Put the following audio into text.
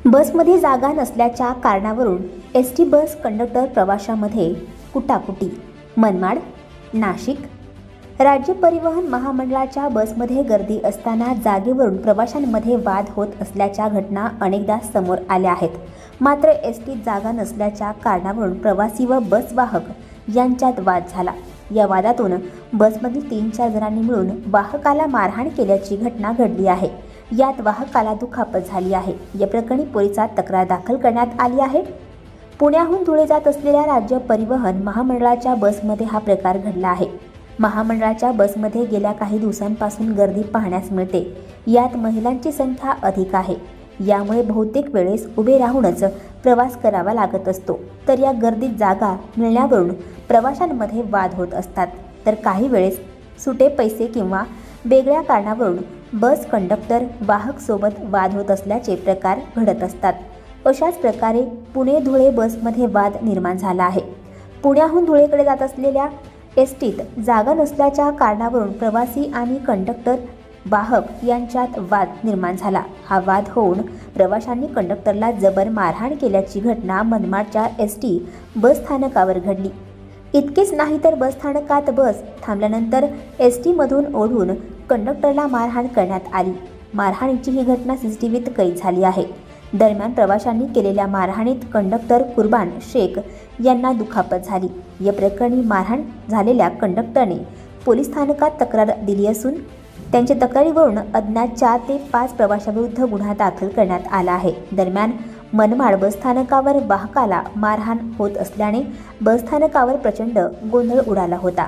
बसमध्ये जागा नसल्याच्या कारणावरून एसटी बस कंडक्टर प्रवाशांमध्ये कुटाकुटी. मनमाड, नाशिक. राज्य परिवहन महामंडळाच्या बसमध्ये गर्दी असताना जागेवरून प्रवाशांमध्ये वाद होत असल्याच्या घटना अनेकदा समोर आल्या आहेत. मात्र एसटीत जागा नसल्याच्या कारणावरून प्रवासी व बसवाहक यांच्यात वाद झाला. या वादातून बसमधील 3-4 जणांनी मिळून वाहकाला मारहाण केल्याची घटना घडली आहे. यात वाहकाला दुखापत झाली आहे. या प्रकरणी पोलिसात तक्रार दाखल करण्यात आली आहे. पुण्याहून धुळे जात असलेल्या राज्य परिवहन महामंडळाच्या बसमध्ये हा प्रकार घडला आहे. महामंडळाच्या बसमध्ये गेल्या काही दिवसांपासून गर्दी पाहण्यास मिळते. यात महिलांची संख्या अधिक आहे. यामुळे बहुतेक वेळेस उभे राहूनच प्रवास करावा लागत असतो. तर या गर्दीत जागा मिळण्यावरून प्रवाशांमध्ये वाद होत असतात. तर काही वेळेस सुटे पैसे किंवा वेगळ्या कारणावरून बस कंडक्टर वाहक सोबत वाद होत असल्याचे प्रकार घडत असतात. अशाच प्रकारे पुणे धुळे बसमध्ये वाद निर्माण झाला आहे. पुण्याहून धुळेकडे जात असलेल्या एसटीत जागा नसल्याच्या कारणावरून प्रवासी आणि कंडक्टर वाहक यांच्यात वाद निर्माण झाला. हा वाद होऊन प्रवाशांनी कंडक्टरला जबर मारहाण केल्याची घटना मनमाडच्या एसटी बस स्थानकावर घडली. इतकेच नाही तर बस स्थानकात बस थांबल्यानंतर एसटीमधून ओढून कंडक्टरला मारहाण करण्यात आली. मारहाणीची ही घटना सीसीटीव्हीत कैद झाली आहे. दरम्यान प्रवाशांनी केलेल्या मारहाणीत कंडक्टर कुर्बान शेख यांना दुखापत झाली. या प्रकरणी मारहाण झालेल्या कंडक्टरने पोलीस स्थानकात तक्रार दिली असून त्यांच्या तक्रारीवरून अज्ञात 4 ते 5 प्रवाशांविरुद्ध गुन्हा दाखल करण्यात आला आहे. दरम्यान मनमाड बसस्थानकावर वाहकाला मारहाण होत असल्याने बसस्थानकावर प्रचंड गोंधळ उडाला होता.